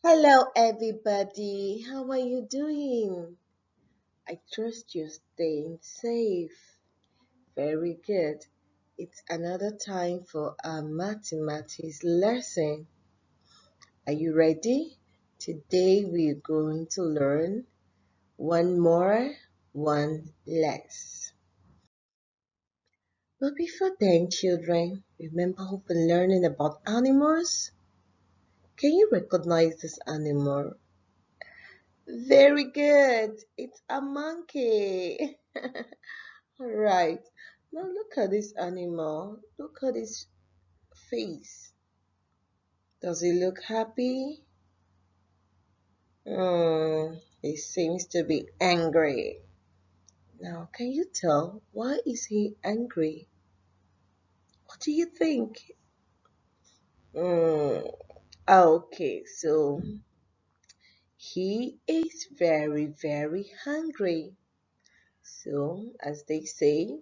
Hello, everybody. How are you doing? I trust you're staying safe. Very good. It's another time for our mathematics lesson. Are you ready? Today we're going to learn one more, one less. But before then, children, remember we've been learning about animals? Can you recognize this animal? Very good. It's a monkey. All right. Now look at this animal. Look at his face. Does he look happy? He seems to be angry. Now, can you tell why is he angry? What do you think? Hmm. Okay, so he is very, very hungry. So, as they say,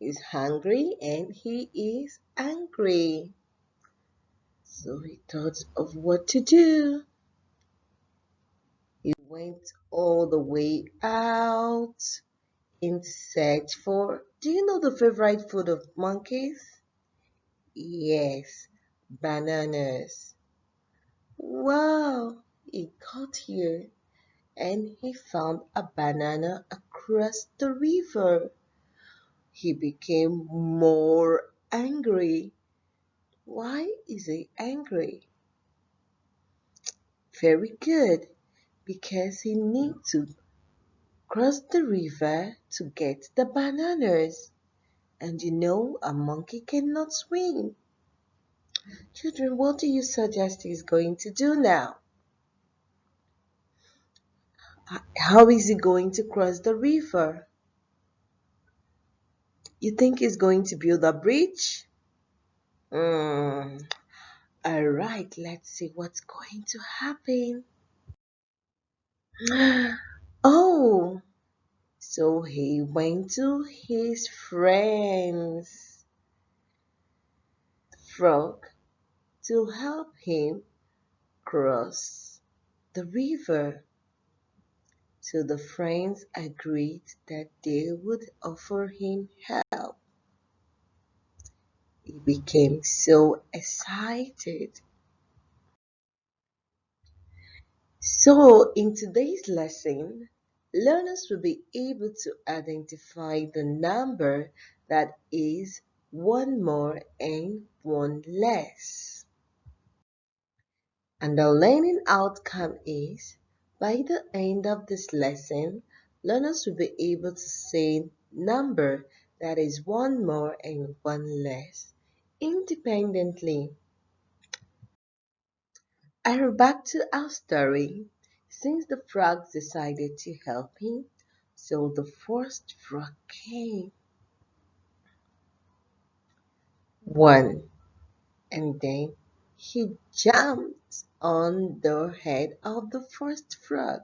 he's hungry and he is angry. So he thought of what to do. He went all the way out in search for. Do you know the favorite food of monkeys? Yes, bananas. Wow, he got here and he found a banana across the river. He became more angry. Why is he angry? Very good, because he needs to cross the river to get the bananas. And you know, a monkey cannot swim. Children, what do you suggest he's going to do now? How is he going to cross the river? You think he's going to build a bridge? Hmm. All right, let's see what's going to happen. Oh, so he went to his friend's frog to help him cross the river. So the friends agreed that they would offer him help. He became so excited. So in today's lesson, learners will be able to identify the number that is one more and one less. And the learning outcome is, by the end of this lesson, learners will be able to say number that is one more and one less independently. And back to our story. Since the frogs decided to help him, so the first frog came. One, and then he jumped on the head of the first frog.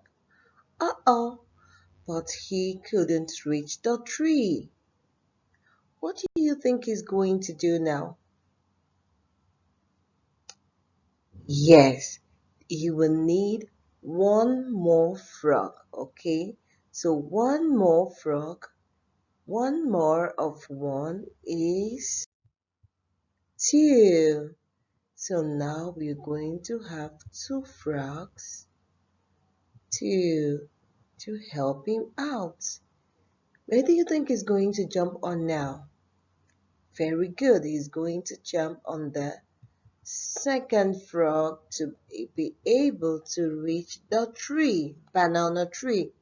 Uh-oh, but he couldn't reach the tree. What do you think he's going to do now? Yes, he will need one more frog, okay? So one more frog, one more of one is two. So now we're going to have two frogs, two, to help him out. Where do you think he's going to jump on now? Very good, he's going to jump on the second frog to be able to reach the tree, banana tree.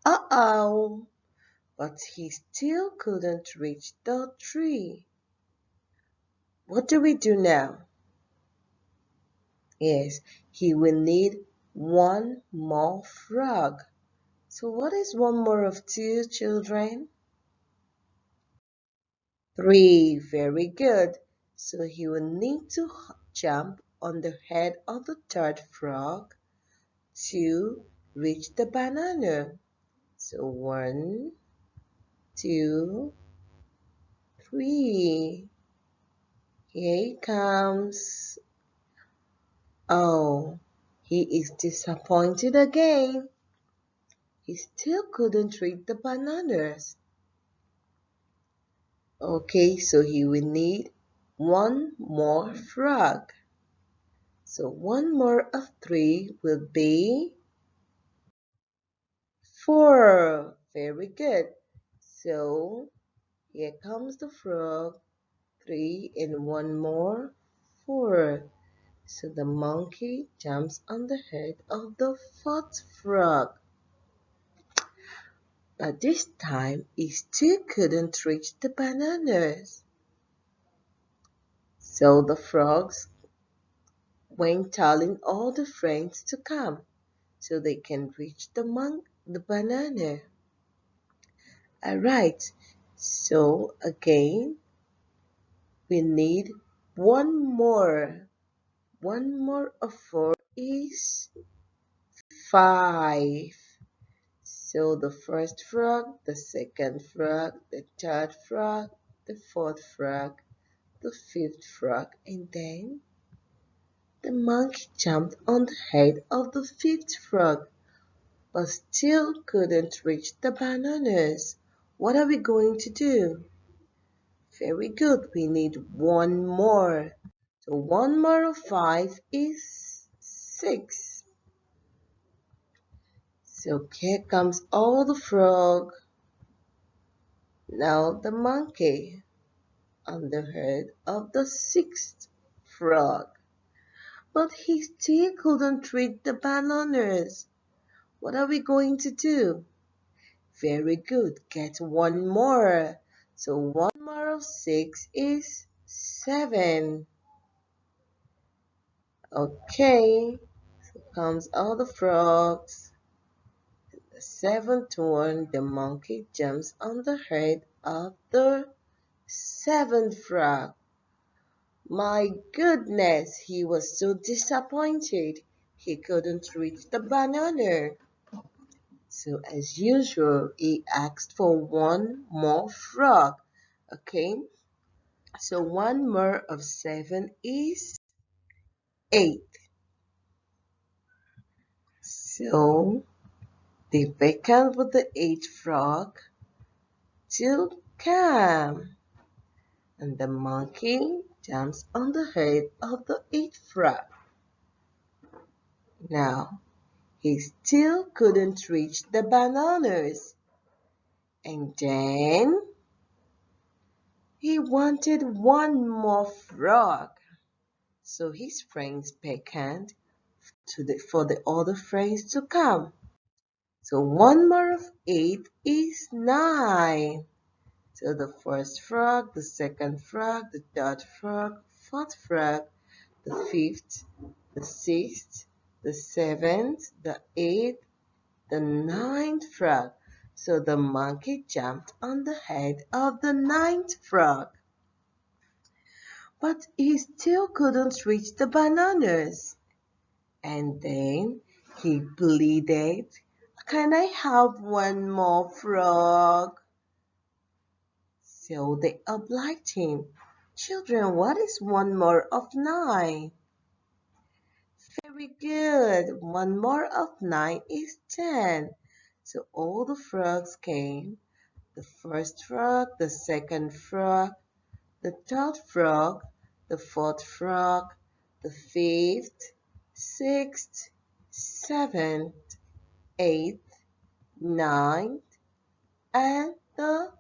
Uh-oh, but he still couldn't reach the tree. What do we do now? Yes, he will need one more frog. So what is one more of two, children? Three, very good. So he will need to jump on the head of the third frog to reach the banana. So one, two, three. Here he comes. Oh, He is disappointed again. He still couldn't read the bananas. Okay, so he will need one more frog. So one more of 3 will be 4. Very good. So here comes the frog. 3 and one more, 4. So the monkey jumps on the head of the 4th frog. But this time he still couldn't reach the bananas. So the frogs went telling all the friends to come so they can reach the banana. Alright, so again we need one more. One more of 4 is 5. So the first frog, the second frog, the third frog, the fourth frog, the fifth frog, and then the monkey jumped on the head of the fifth frog, but still couldn't reach the bananas. What are we going to do? Very good, we need one more. So one more of 5 is 6. So here comes all the frog. Now the monkey on the head of the 6th frog. But he still couldn't reach the bananas. What are we going to do? Very good, get one more. So one more of 6 is 7. Okay, so comes all the frogs. The 7th one, the monkey jumps on the head of the 7th frog. My goodness, he was so disappointed. He couldn't reach the banana. So as usual, he asked for one more frog. Okay, so one more of 7 is 8. So they beckoned with the 8th frog to come. And the monkey jumps on the head of the 8th frog. Now, he still couldn't reach the bananas. And then he wanted one more frog. So his friends beckoned for the other friends to come. So one more of 8 is 9. So the first frog, the second frog, the third frog, fourth frog, the fifth, the sixth, the seventh, the eighth, the 9th frog. So the monkey jumped on the head of the 9th frog. But he still couldn't reach the bananas. And then he pleaded, "Can I have one more frog?" So they obliged him. "Children, what is one more of 9? Very good. One more of 9 is 10. So all the frogs came. The first frog, the second frog, the third frog, the fourth frog, the fifth, sixth, seventh, eighth, ninth, and the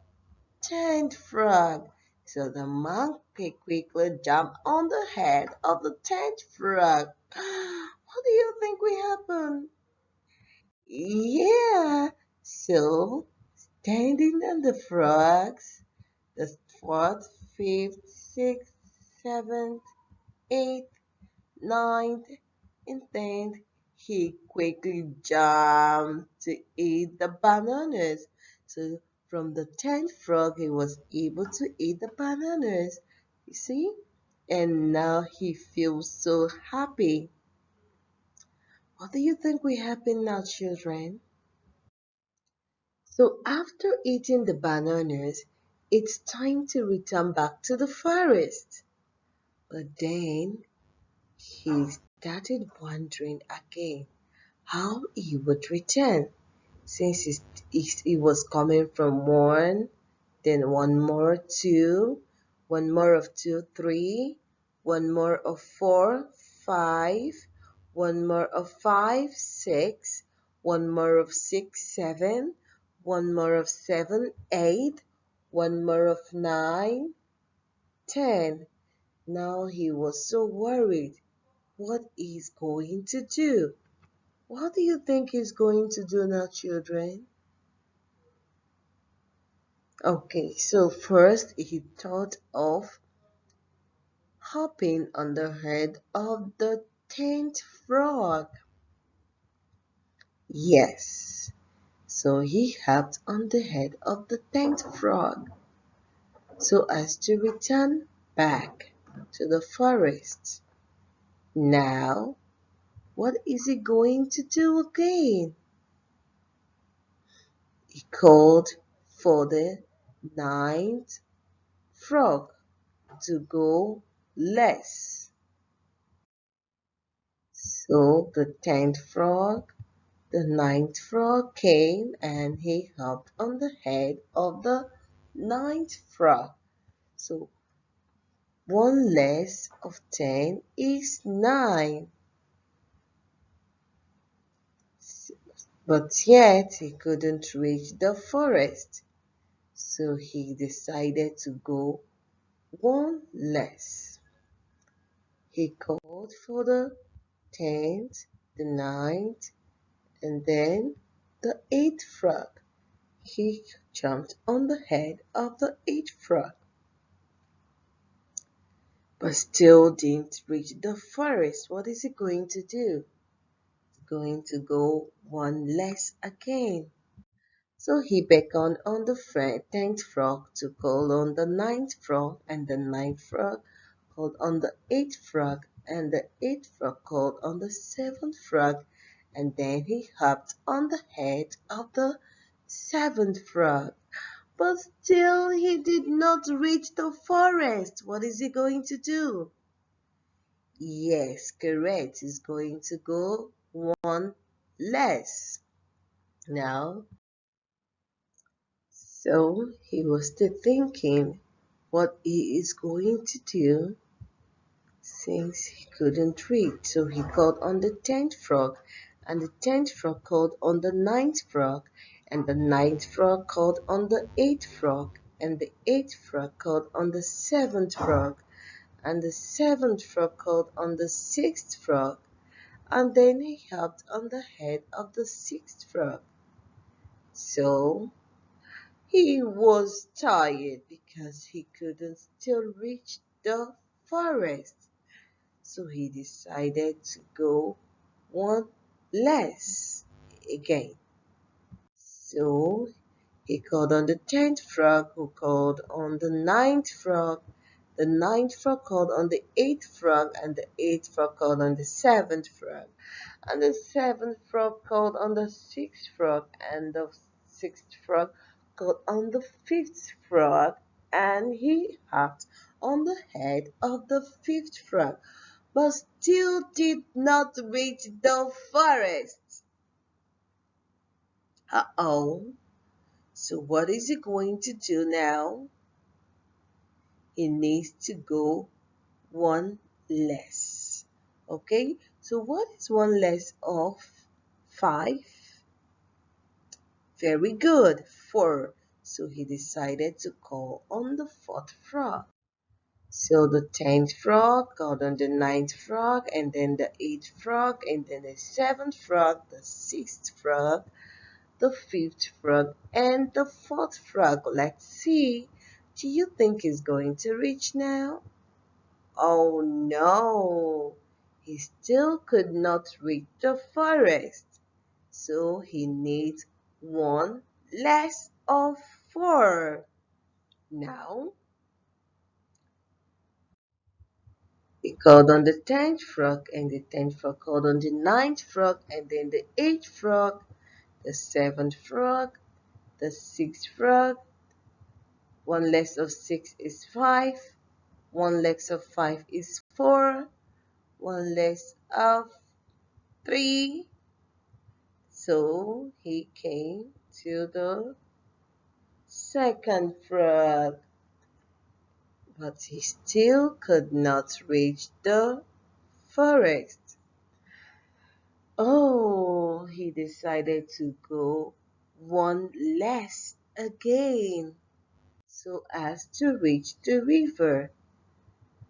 10th frog. So the monkey quickly jumped on the head of the 10th frog. What do you think will happen? Yeah, so standing on the frogs, the 4th, 5th, 6th, 7th, 8th, 9th, and 10th, he quickly jumped to eat the bananas. So from the 10th frog, he was able to eat the bananas. You see? And now he feels so happy. What do you think will happen now, children? So after eating the bananas, it's time to return back to the forest. But then he started wondering again how he would return, since he was coming from one, then one more two, one more of two, three, one more of four, five, one more of five, six, one more of six, seven, one more of seven, eight, one more of nine, 10. Now he was so worried. What is going to do? What do you think he's going to do now, children? Okay, so first he thought of hopping on the head of the 10th frog. Yes, so he hopped on the head of the 10th frog so as to return back to the forest. Now, what is he going to do again? He called for the 9th frog to go less. So the 10th frog, the 9th frog came and he hopped on the head of the 9th frog. So 1 less of 10 is 9. But yet he couldn't reach the forest. So he decided to go 1 less. He called for the 10th, the 9th, and then the 8th frog. He jumped on the head of the 8th frog, but still didn't reach the forest. What is he going to do? He's going to go 1 less again. So he beckoned on the 10th frog to call on the 9th frog, and the 9th frog called on the 8th frog, and the 8th frog called on the 7th frog, and then he hopped on the head of the 7th frog. But still he did not reach the forest. What is he going to do? Yes, correct. He's going to go 1 less. Now, so he was still thinking what he is going to do since he couldn't read. So he called on the 10th frog, and the 10th frog called on the 9th frog, and the 9th frog called on the 8th frog, and the 8th frog called on the 7th frog, and the 7th frog called on the 6th frog, and then he hopped on the head of the 6th frog. So he was tired because he couldn't still reach the forest. So he decided to go 1 less again. So he called on the 10th frog, who called on the 9th frog. The 9th frog called on the 8th frog, and the 8th frog called on the 7th frog. And the 7th frog called on the 6th frog, and the 6th frog called on the 5th frog, and he hopped on the head of the 5th frog, but still did not reach the forest. Uh-oh. So what is he going to do now? He needs to go 1 less. Okay, so what is 1 less of 5? Very good, 4. So he decided to call on the 4th frog. So the 10th frog called on the 9th frog, and then the 8th frog, and then the 7th frog, the 6th frog, the 5th frog, and the 4th frog. Let's see. Do you think he's going to reach now? Oh no, he still could not reach the forest. So he needs 1 less of 4. Now, he called on the 10th frog, and the 10th frog called on the 9th frog, and then the 8th frog, the 7th frog, the 6th frog. 1 less of 6 is 5. 1 less of 5 is 4. one less of 3. So he came to the second frog, but he still could not reach the forest. Oh, he decided to go one less again so as to reach the river,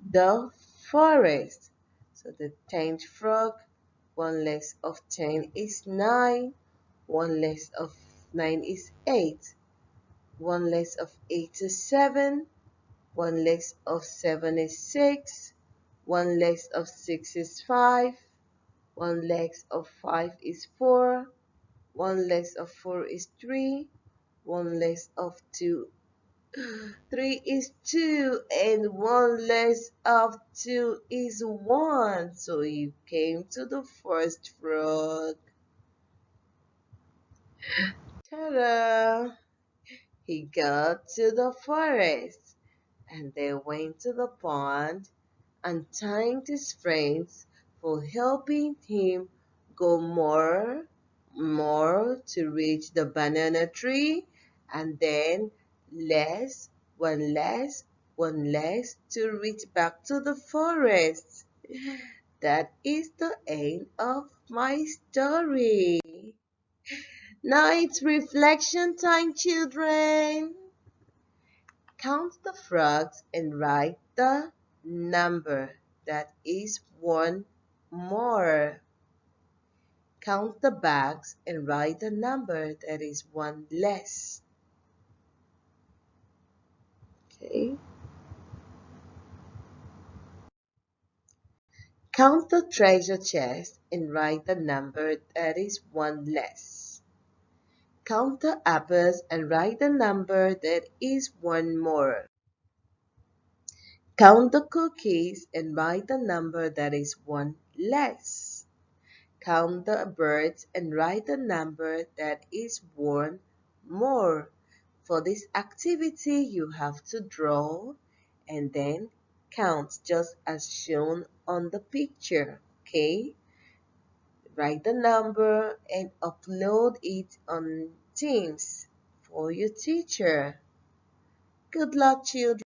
the forest. So the 10th frog, one less of 10 is 9, one less of 9 is 8, one less of 8 is 7, one less of 7 is 6, one less of 6 is 5, one less of 5 is 4, one less of 4 is 3, one less of 2 3 is 2, and one less of 2 is 1. So you came to the first frog. Ta-da! He got to the forest, and they went to the pond and thanked his friends for helping him go more to reach the banana tree, and then less, one less to reach back to the forest. That is the end of my story. Now it's reflection time, children. Count the frogs and write the number that is one more. Count the bags and write the number that is one less. Okay. Count the treasure chest and write the number that is one less. Count the apples and write the number that is one more. Count the cookies and write the number that is one less. Count the birds and write the number that is one more. For this activity, you have to draw and then count just as shown on the picture. Okay? Write the number and upload it on Teams for your teacher. Good luck, children.